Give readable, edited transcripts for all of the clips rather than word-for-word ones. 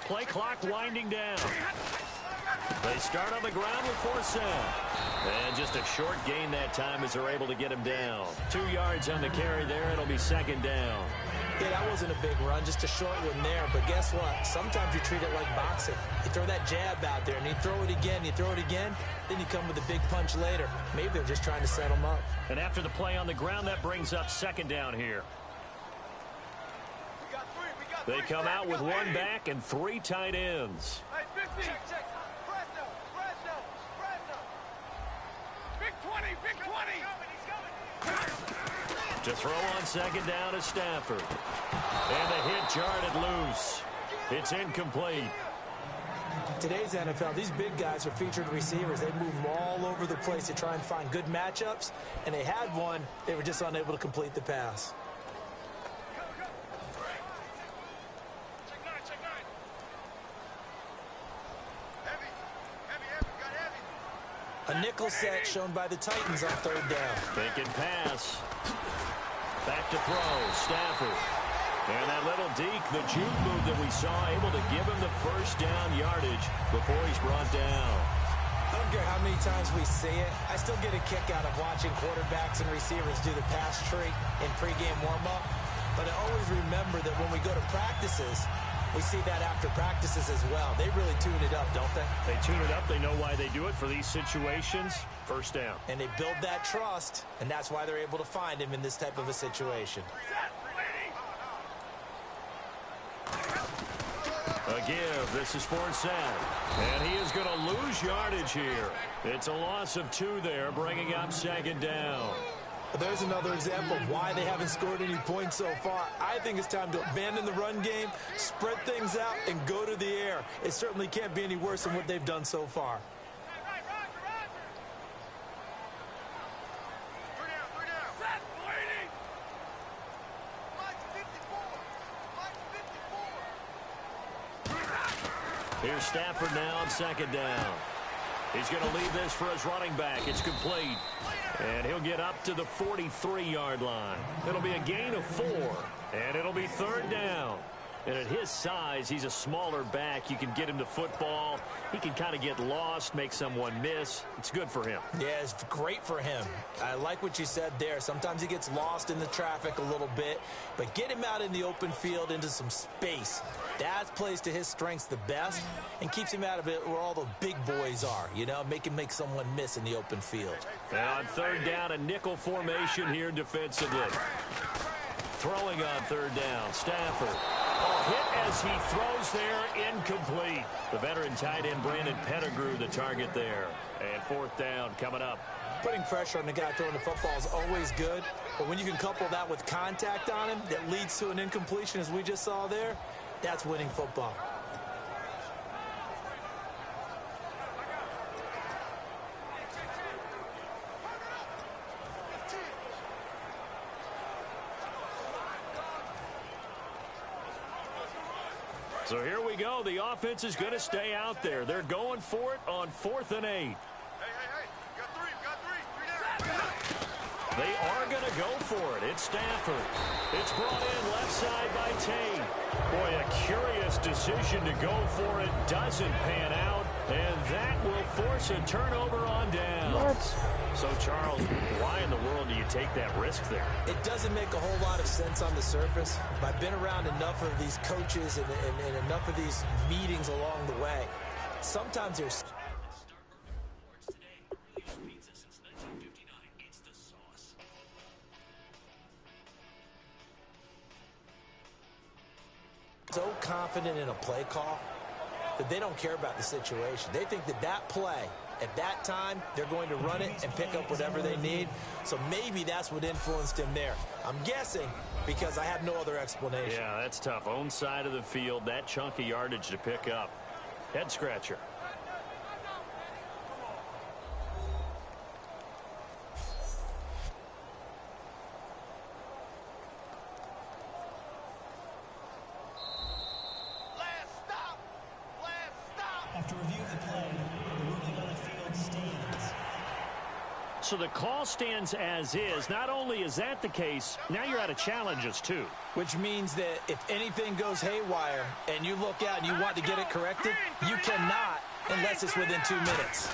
Play clock winding down. They start on the ground with 4 And just a short gain that time as they're able to get him down. 2 yards on the carry there. It'll be 2nd down. Yeah, that wasn't a big run, just a short one there. But guess what? Sometimes you treat it like boxing. You throw that jab out there, and you throw it again, then you come with a big punch later. Maybe they're just trying to set him up. And after the play on the ground, that brings up 2nd down here. They come out with 1 back and 3 tight ends. Check. Big 20, big 20. To throw on 2nd down is Stafford. And the hit jarred loose. It's incomplete. Today's NFL, these big guys are featured receivers. They move all over the place to try and find good matchups. And they had one. They were just unable to complete the pass. A nickel set shown by the Titans on 3rd down. Taking pass. Back to throw. Stafford. And that little deke, the juke move that we saw, able to give him the 1st down yardage before he's brought down. I don't care how many times we see it. I still get a kick out of watching quarterbacks and receivers do the pass tree in pregame warm-up. But I always remember that when we go to practices, we see that after practices as well. They really tune it up, don't they? They tune it up. They know why they do it for these situations. 1st down. And they build that trust, and that's why they're able to find him in this type of a situation. A give. This is 4th down. And he is going to lose yardage here. It's a loss of 2 there, bringing up 2nd down. There's another example of why they haven't scored any points so far. I think it's time to abandon the run game, spread things out, and go to the air. It certainly can't be any worse than what they've done so far. Here's Stafford now on 2nd down. He's going to leave this for his running back. It's complete. And he'll get up to the 43-yard line. It'll be a gain of 4. And it'll be 3rd down. And at his size, he's a smaller back. You can get him to football. He can kind of get lost, make someone miss. It's good for him. Yeah, it's great for him. I like what you said there. Sometimes he gets lost in the traffic a little bit. But get him out in the open field into some space. That plays to his strengths the best and keeps him out of it where all the big boys are. You know, make him make someone miss in the open field. And on 3rd down, a nickel formation here defensively. Throwing on 3rd down, Stafford. Hit as he throws there, incomplete. The veteran tight end Brandon Pettigrew, the target there. And 4th down coming up. Putting pressure on the guy throwing the football is always good, but when you can couple that with contact on him that leads to an incompletion, as we just saw there, that's winning football. So here we go. The offense is going to stay out there. They're going for it on 4th and 8. Hey. Got three down. They are going to go for it. It's Stafford. It's brought in left side by Tate. Boy, a curious decision to go for it. Doesn't pan out. And that will force a turnover on down. What? So, Charles, why in the world do you take that risk there? It doesn't make a whole lot of sense on the surface. But I've been around enough of these coaches and enough of these meetings along the way. Sometimes there's... so confident in a play call that they don't care about the situation. They think that that play, at that time, they're going to run it and pick up whatever they need. So maybe that's what influenced him there. I'm guessing because I have no other explanation. Yeah, that's tough. Own side of the field, that chunk of yardage to pick up. Head scratcher. After review of the play, the ruling on the field stands. So the call stands as is. Not only is that the case, now you're out of challenges too. Which means that if anything goes haywire and you look out and you want to get it corrected, you cannot unless it's within 2 minutes.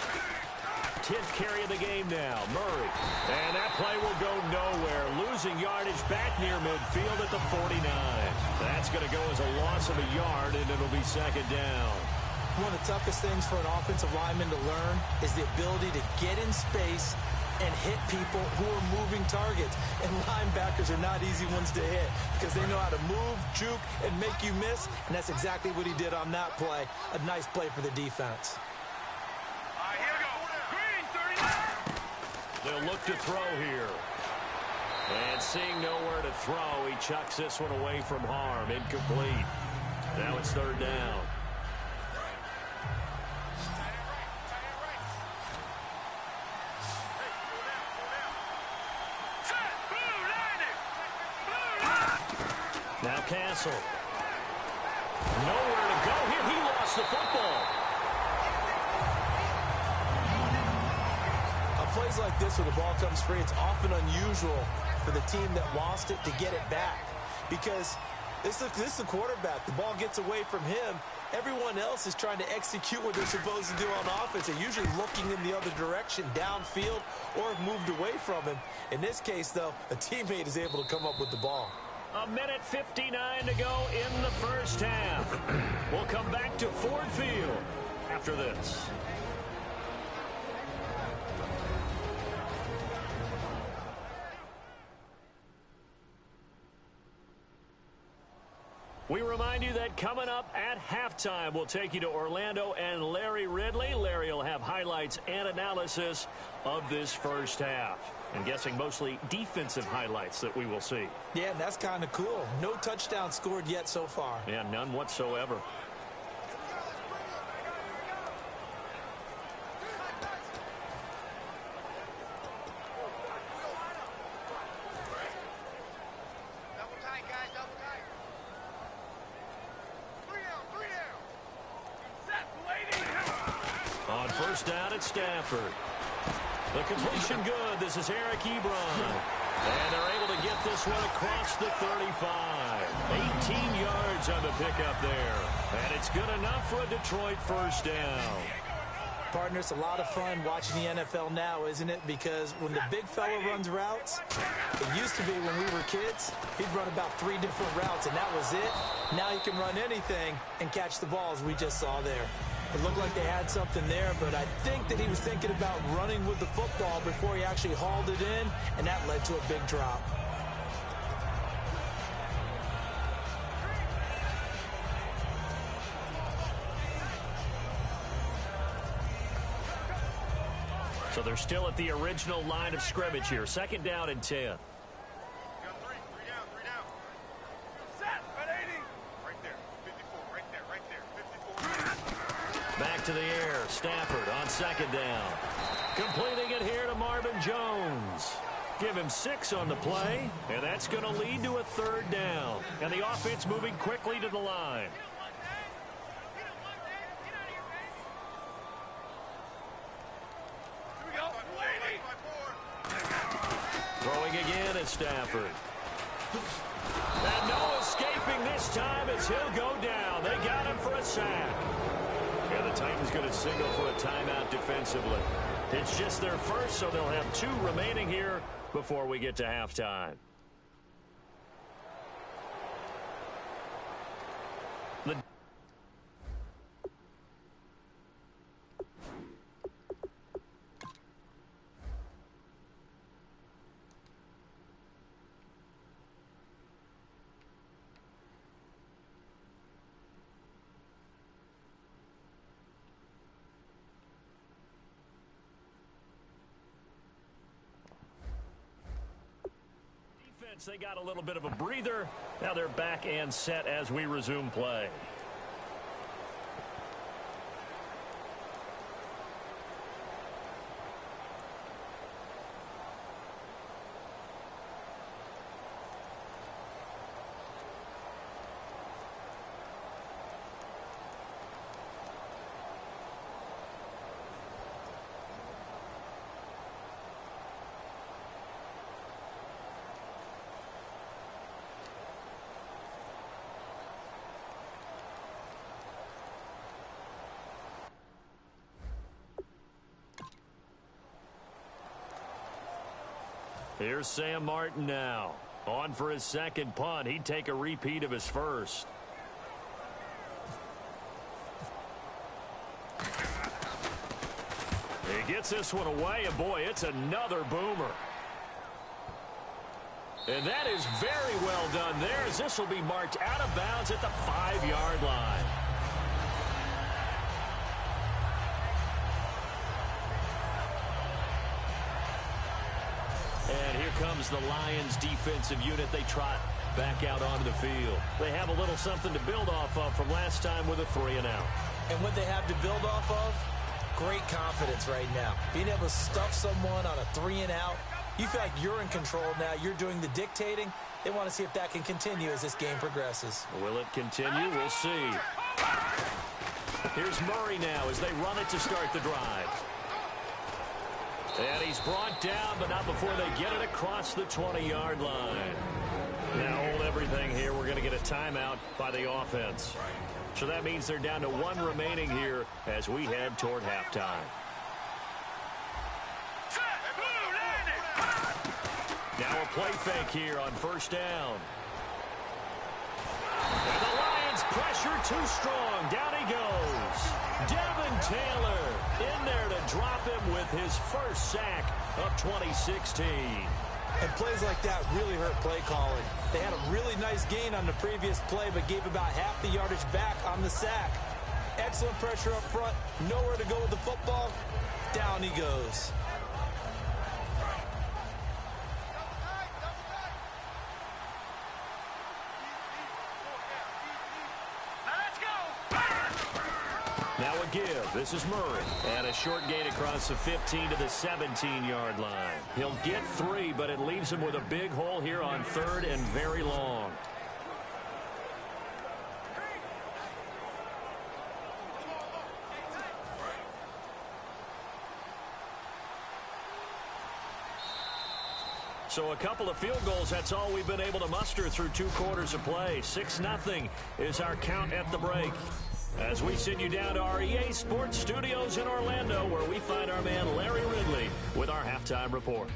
10th carry of the game now, Murray. And that play will go nowhere. Losing yardage back near midfield at the 49. That's going to go as a loss of a yard, and it'll be second down. One of the toughest things for an offensive lineman to learn is the ability to get in space and hit people who are moving targets. And linebackers are not easy ones to hit because they know how to move, juke, and make you miss. And that's exactly what he did on that play. A nice play for the defense. They'll look to throw here. And seeing nowhere to throw, he chucks this one away from harm. Incomplete. Now it's third down. Now Castle. Nowhere to go here. He lost the football. Plays like this where the ball comes free, it's often unusual for the team that lost it to get it back because this is the quarterback. The ball gets away from him. Everyone else is trying to execute what they're supposed to do on offense. They're usually looking in the other direction, downfield, or have moved away from him. In this case, though, a teammate is able to come up with the ball. A minute 59 to go in the first half. We'll come back to Ford Field after this. We remind you that coming up at halftime, we'll take you to Orlando and Larry Ridley. Larry will have highlights and analysis of this first half. I'm guessing mostly defensive highlights that we will see. Yeah, that's kind of cool. No touchdown scored yet so far. Yeah, none whatsoever. Down at Stafford. The completion good. This is Eric Ebron. And they're able to get this one across the 35. 18 yards on the pickup there. And it's good enough for a Detroit first down. Partner, it's a lot of fun watching the NFL now, isn't it? Because when the big fella runs routes, it used to be when we were kids, he'd run about 3 different routes, and that was it. Now he can run anything and catch the ball, as we just saw there. It looked like they had something there, but I think that he was thinking about running with the football before he actually hauled it in, and that led to a big drop. So they're still at the original line of scrimmage here. Second down and 10. Back to the air. Stafford on second down. Completing it here to Marvin Jones. Give him 6 on the play, and that's going to lead to a third down. And the offense moving quickly to the line. Throwing again at Stafford. And no escaping this time as he'll go down. They got him for a sack. And the Titans going to signal for a timeout defensively. It's just their first, so they'll have 2 remaining here before we get to halftime. They got a little bit of a breather. Now they're back and set as we resume play. Here's Sam Martin now. On for his second punt. He'd take a repeat of his first. He gets this one away, and boy, it's another boomer. And that is very well done there, as this will be marked out of bounds at the 5-yard line. And here comes the Lions defensive unit. They trot back out onto the field. They have a little something to build off of from last time with a 3-and-out. And what they have to build off of? Great confidence right now. Being able to stuff someone on a 3-and-out. You feel like you're in control now. You're doing the dictating. They want to see if that can continue as this game progresses. Will it continue? We'll see. Here's Murray now as they run it to start the drive. And he's brought down, but not before they get it across the 20-yard line. Now hold everything here. We're going to get a timeout by the offense. So that means they're down to 1 remaining here as we head toward halftime. Now a play fake here on first down. And the Lions pressure too strong. Down he goes. Devin Taylor in there to drop him with his first sack of 2016. And plays like that really hurt play calling. They had a really nice gain on the previous play, but gave about half the yardage back on the sack. Excellent pressure up front. Nowhere to go with the football. Down he goes. Now a give. This is Murray. And a short gain across the 15 to the 17-yard line. He'll get 3, but it leaves him with a big hole here on 3rd and very long. So a couple of field goals, that's all we've been able to muster through 2 quarters of play. 6-0 is our count at the break. As we send you down to our EA Sports Studios in Orlando, where we find our man Larry Ridley with our halftime report.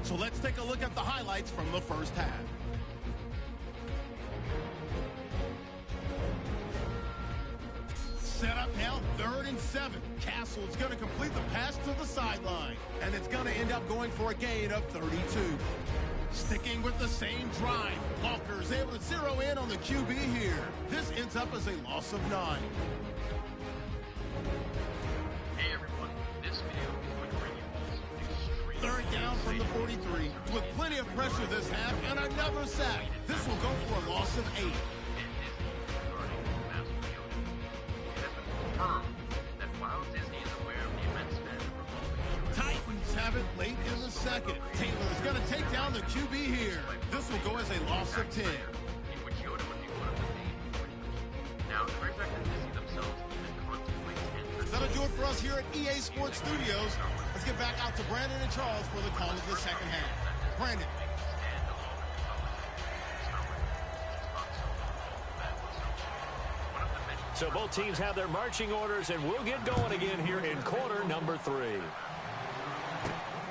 So let's take a look at the highlights from the first half. Set up now, 3rd and 7. Castle's going to complete the pass to the sideline, and it's going to end up going for a gain of 32. Sticking with the same drive, Walker's able to zero in on the QB here. This ends up as a loss of 9. Hey everyone, this video is going to bring you some 3rd down from the 43, with plenty of pressure this half and another sack. This will go for a loss of 8. Titans have it late in the second. Taylor's going to take down the QB here. This will go as a loss of 10. In which Yoda would be one of the main witnesses. Now, the projectors see themselves even contemplate and That'll do it for us here at EA Sports Studios. Let's get back out to Brandon and Charles for the call of the second half. Brandon. So both teams have their marching orders, and we'll get going again here in quarter number 3.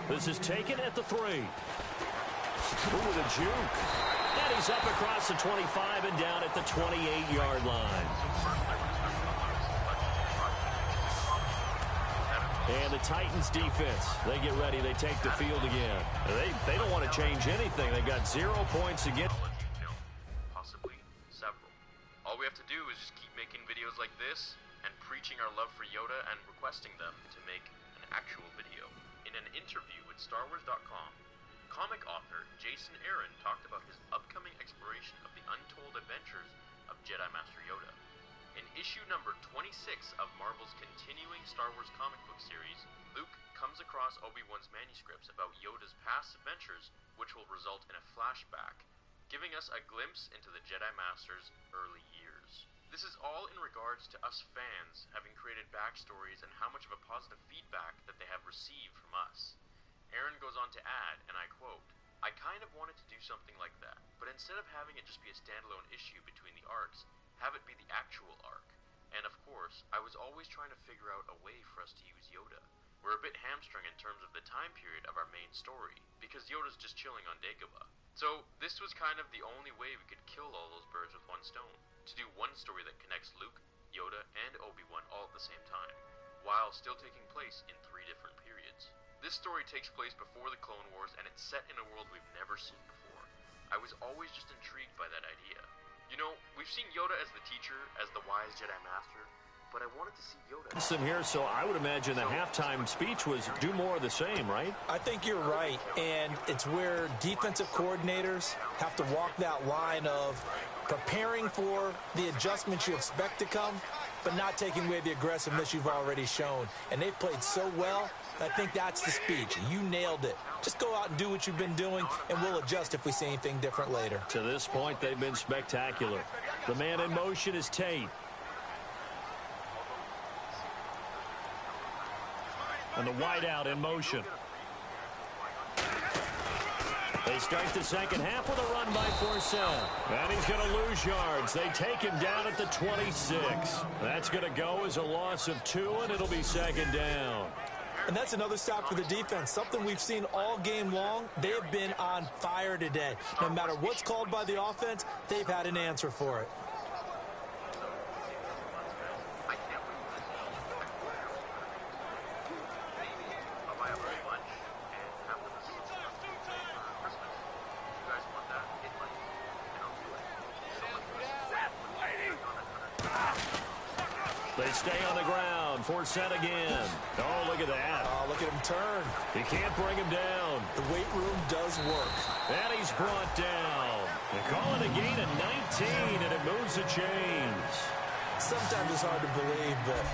This is taken at the 3. Ooh, the juke. And he's up across the 25 and down at the 28-yard line. And the Titans defense, they get ready. They take the field again. They don't want to change anything. They've got 0 points again. possibly several. All we have to do is just keep making videos like this and preaching our love for Yoda and requesting them to make an actual video. In an interview with StarWars.com, comic author Jason Aaron talked about his upcoming exploration of the untold adventures of Jedi Master Yoda. In issue number 26 of Marvel's continuing Star Wars comic book series, Luke comes across Obi-Wan's manuscripts about Yoda's past adventures, which will result in a flashback, giving us a glimpse into the Jedi Master's early years. This is all in regards to us fans having created backstories and how much of a positive feedback that they have received from us. Aaron goes on to add, and I quote, "I kind of wanted to do something like that, but instead of having it just be a standalone issue between the arcs, have it be the actual arc. And of course, I was always trying to figure out a way for us to use Yoda. We're a bit hamstrung in terms of the time period of our main story, because Yoda's just chilling on Dagobah. So, this was kind of the only way we could kill all those birds with one stone. To do one story that connects Luke, Yoda, and Obi-Wan all at the same time, while still taking place in 3 different periods. This story takes place before the Clone Wars, and it's set in a world we've never seen before. I was always just intrigued by that idea. You know, we've seen Yoda as the teacher, as the wise Jedi Master, but I wanted to see Yoda. Some here, so I would imagine the halftime speech was do more of the same, right? I think you're right, and it's where defensive coordinators have to walk that line of preparing for the adjustments you expect to come, but not taking away the aggressiveness you've already shown. And they've played so well, I think that's the speech. You nailed it. Just go out and do what you've been doing, and we'll adjust if we see anything different later. To this point, they've been spectacular. The man in motion is Tate. And the wideout in motion. They start the second half with a run by Forsell. And he's going to lose yards. They take him down at the 26. That's going to go as a loss of 2, and it'll be second down. And that's another stop for the defense, something we've seen all game long. They have been on fire today. No matter what's called by the offense, they've had an answer for it. They stay on the ground. Forsett again. Oh, look at that. Oh, look at him turn. You can't bring him down. The weight room does work. And he's brought down. They call it a gain of 19, and it moves the chains. Sometimes it's hard to believe, but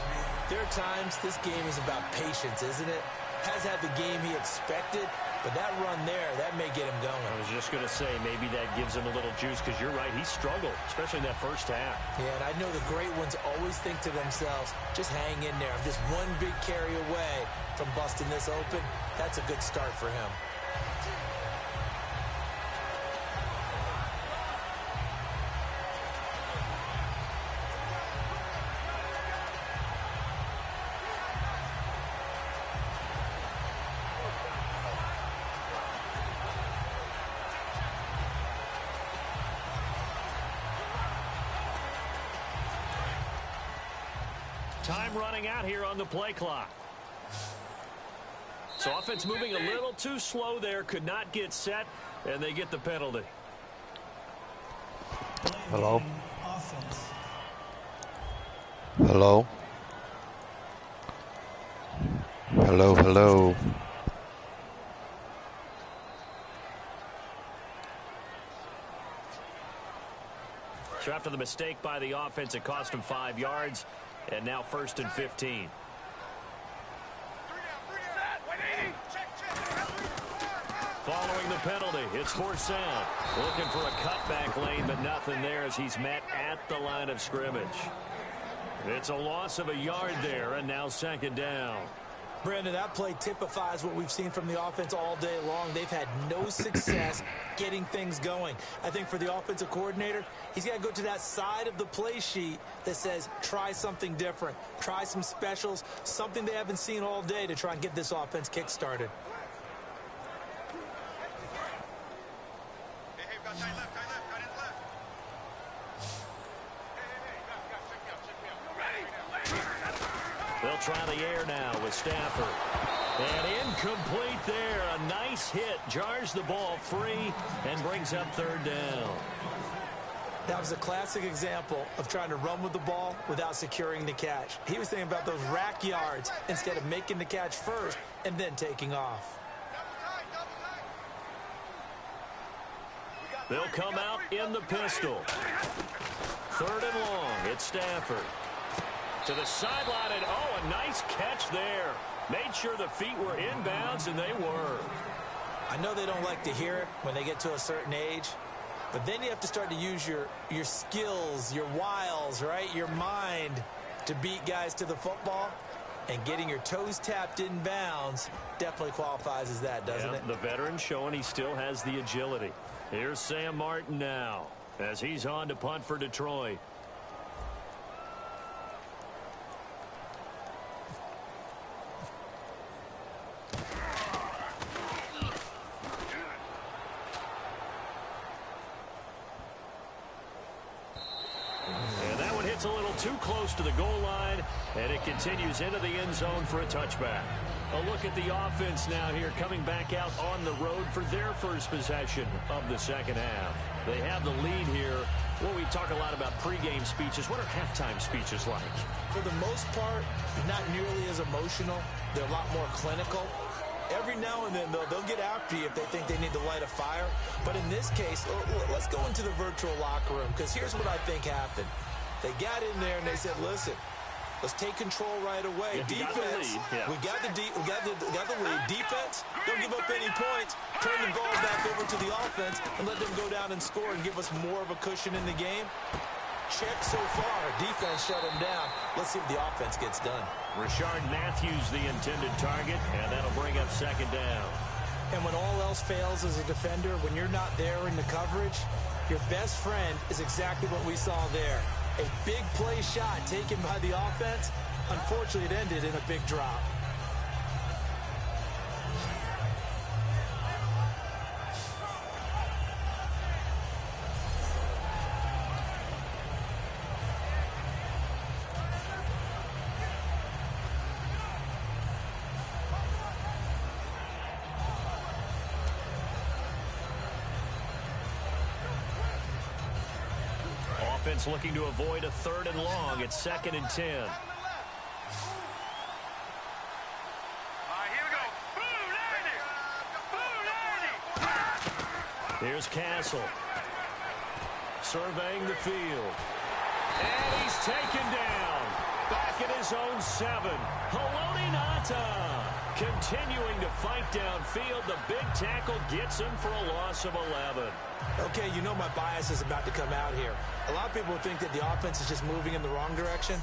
there are times this game is about patience, isn't it? Has had the game he expected, but that run there, that may get him going. I was just going to say, maybe that gives him a little juice, because you're right, he struggled, especially in that first half. Yeah, and I know the great ones always think to themselves, just hang in there. I'm just one big carry away from busting this open. That's a good start for him. Time running out here on the play clock. So offense moving a little too slow there. Could not get set, and they get the penalty. Hello? Hello? Hello, hello. So after the mistake by the offense, it cost him 5 yards. And now 1st and 15. Following the penalty, it's Forsett. Looking for a cutback lane, but nothing there as he's met at the line of scrimmage. It's a loss of a yard there, and now 2nd down. Brandon, that play typifies what we've seen from the offense all day long. They've had no success getting things going. I think for the offensive coordinator, he's got to go to that side of the play sheet that says, try something different, try some specials, something they haven't seen all day to try and get this offense kick-started. Hey, got tight left, tight left. They'll try the air now with Stafford. And incomplete there. A nice hit. Jars the ball free and brings up 3rd down. That was a classic example of trying to run with the ball without securing the catch. He was thinking about those rack yards instead of making the catch first and then taking off. They'll come out in the pistol. 3rd and long. It's Stafford. To the sideline, and oh, a nice catch there. Made sure the feet were inbounds, and they were. I know they don't like to hear it when they get to a certain age, but then you have to start to use your skills, your wiles, right, your mind to beat guys to the football. And getting your toes tapped in bounds definitely qualifies as that, doesn't it? The veteran showing he still has the agility. Here's Sam Martin now as he's on to punt for Detroit. gets a little too close to the goal line, and it continues into the end zone for a touchback. A look at the offense now here, coming back out on the road for their first possession of the second half. They have the lead here. Well, we talk a lot about pregame speeches. What are halftime speeches like? For the most part, not nearly as emotional. They're a lot more clinical. Every now and then, they'll get after you if they think they need to light a fire. But in this case, let's go into the virtual locker room, because here's what I think happened. They got in there and they said, listen, let's take control right away. Defense, we got the lead. Defense, don't give up any points. Turn the ball back over to the offense and let them go down and score and give us more of a cushion in the game. Check so far. Defense shut them down. Let's see if the offense gets done. Rashard Matthews, the intended target, and that'll bring up second down. And when all else fails as a defender, when you're not there in the coverage, your best friend is exactly what we saw there. A big play shot taken by the offense. Unfortunately, it ended in a big drop. Offense looking to avoid a 3rd and long. It's 2nd and 10. All right, here we go. Boom, Here's Castle. Surveying the field. And he's taken down. Back at his own 7. Haloti Ngata continuing to fight downfield. The big tackle gets him for a loss of 11. Okay, you know my bias is about to come out here. A lot of people think that the offense is just moving in the wrong direction.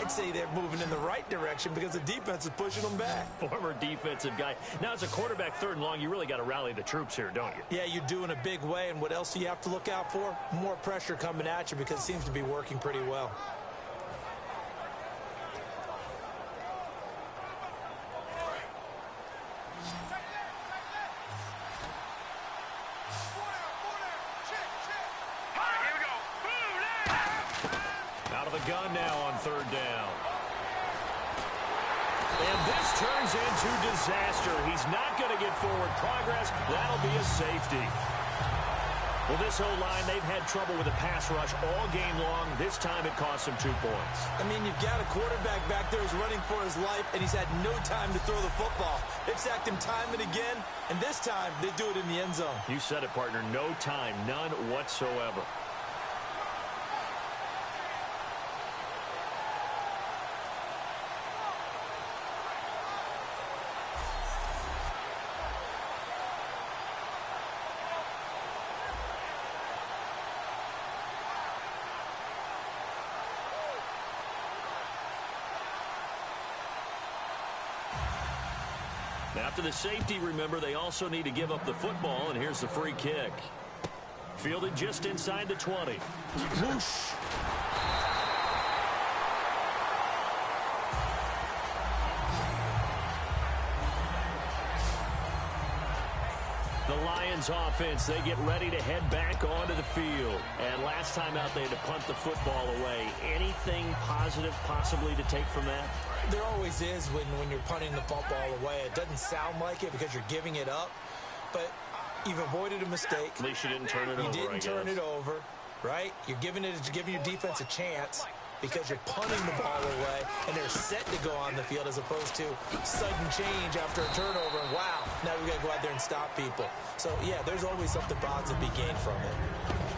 I'd say they're moving in the right direction because the defense is pushing them back. Former defensive guy. Now, as a quarterback 3rd and long, you really got to rally the troops here, don't you? Yeah, you do in a big way. And what else do you have to look out for? More pressure coming at you because it seems to be working pretty well. Gun now on 3rd down. And this turns into disaster. He's not going to get forward progress. That'll be a safety. Well, this O-line, they've had trouble with a pass rush all game long. This time it cost them 2 points. I mean, you've got a quarterback back there who's running for his life, and he's had no time to throw the football. They've sacked him time and again, and this time they do it in the end zone. You said it, partner. No time. None whatsoever. After the safety, remember, they also need to give up the football, and here's the free kick. Fielded just inside the 20. Whoosh. The Lions offense, they get ready to head back onto the field. And last time out, they had to punt the football away. Anything positive possibly to take from that? There always is when you're punting the football away. It doesn't sound like it because you're giving it up, but you've avoided a mistake. At least you didn't turn it over, You didn't turn it over, right? You're giving your defense a chance because you're punting the ball away, and they're set to go on the field as opposed to sudden change after a turnover, and wow, now we got to go out there and stop people. So, yeah, there's always something positive to be gained from it.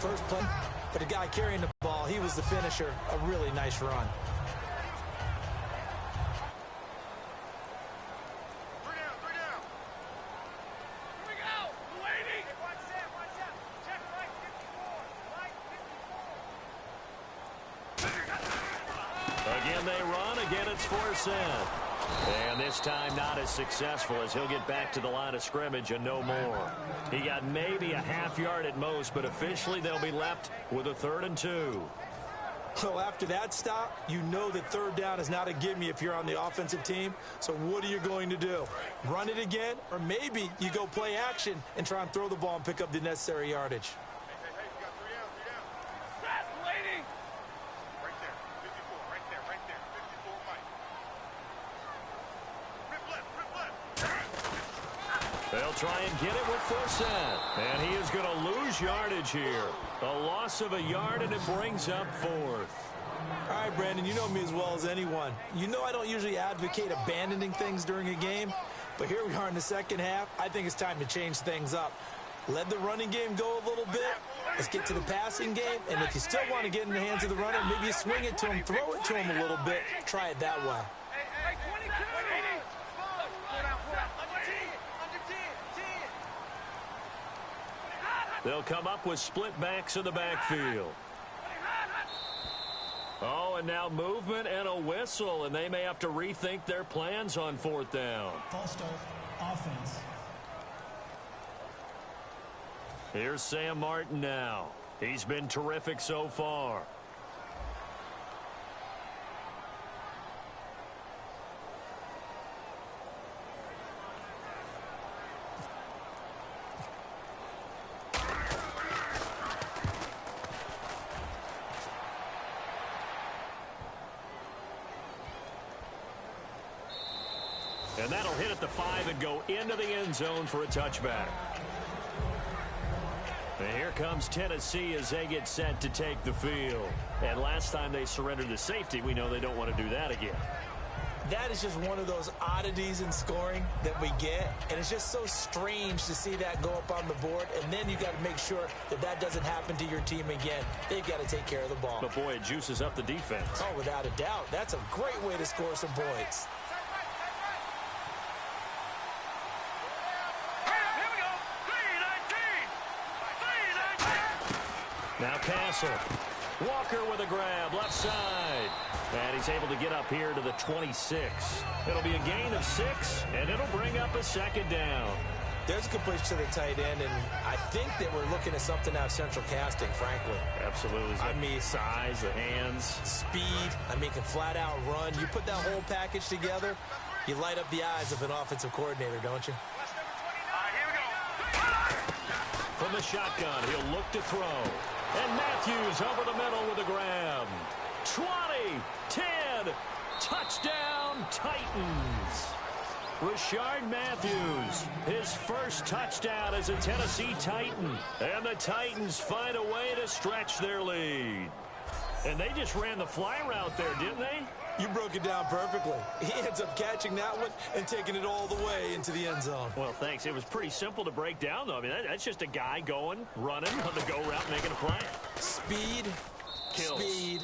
First play, but the guy carrying the ball, he was the finisher. A really nice run. And this time not as successful as he'll get back to the line of scrimmage and no more. He got maybe a half yard at most, but officially they'll be left with a 3rd and 2. So after that stop, you know that 3rd down is not a gimme if you're on the offensive team. So what are you going to do? Run it again? Or maybe you go play action and try and throw the ball and pick up the necessary yardage. Hey, you got 3 down. They'll try and get it with Forsett. And he is going to lose yardage here. A loss of a yard, and it brings up fourth. All right, Brandon, you know me as well as anyone. You know I don't usually advocate abandoning things during a game, but here we are in the second half. I think it's time to change things up. Let the running game go a little bit. Let's get to the passing game, and if you still want to get in the hands of the runner, maybe you swing it to him, throw it to him a little bit. Try it that way. They'll come up with split backs in the backfield. Oh, and now movement and a whistle, and they may have to rethink their plans on fourth down. False start, offense. Here's Sam Martin now. He's been terrific so far. And that'll hit at the 5 and go into the end zone for a touchback. And here comes Tennessee as they get set to take the field. And last time they surrendered the safety, we know they don't want to do that again. That is just one of those oddities in scoring that we get, and it's just so strange to see that go up on the board, and then you got to make sure that that doesn't happen to your team again. They've got to take care of the ball. But boy, it juices up the defense. Oh, without a doubt. That's a great way to score some points. Now Castle. Walker with a grab, left side. And he's able to get up here to the 26. It'll be a gain of 6, and it'll bring up a second down. There's a good push to the tight end, and I think that we're looking at something out of central casting, frankly. Absolutely. I mean, size, the hands. Speed. I mean, can flat out run. You put that whole package together, you light up the eyes of an offensive coordinator, don't you? From the shotgun, he'll look to throw. And Matthews over the middle with a grab. 20, 10, touchdown Titans. Rashard Matthews, his first touchdown as a Tennessee Titan. And the Titans find a way to stretch their lead. And they just ran the fly route there, didn't they? You broke it down perfectly. He ends up catching that one and taking it all the way into the end zone. Well, thanks. It was pretty simple to break down, though. I mean, that's just a guy going, running on the go route, making a play. Speed, kills. Speed,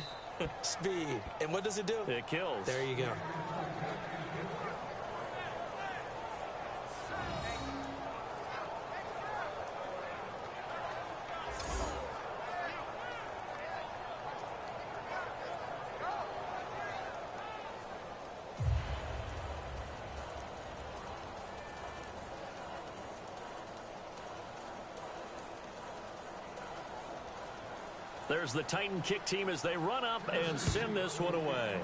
speed. And what does it do? It kills. There you go. There's the Titan kick team as they run up and send this one away.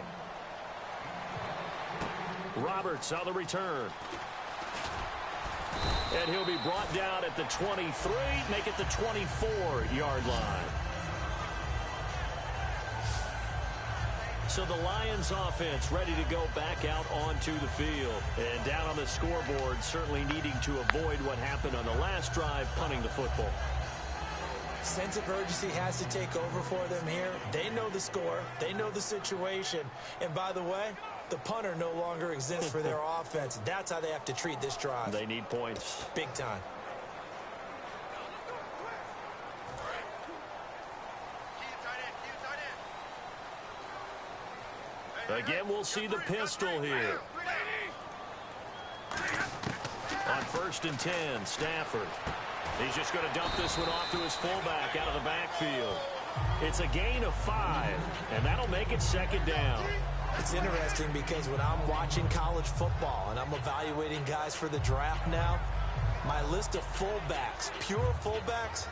Roberts on the return. And he'll be brought down at the 23, make it the 24-yard line. So the Lions offense ready to go back out onto the field. And down on the scoreboard, certainly needing to avoid what happened on the last drive, punting the football. Sense of urgency has to take over for them here. They know the score. They know the situation. And by the way, the punter no longer exists for their offense. That's how they have to treat this drive. They need points. Big time. Again, we'll see the pistol here. On 1st and 10, Stafford. He's just going to dump this one off to his fullback out of the backfield. It's a gain of 5, and that'll make it second down. It's interesting because when I'm watching college football and I'm evaluating guys for the draft now, my list of fullbacks, pure fullbacks,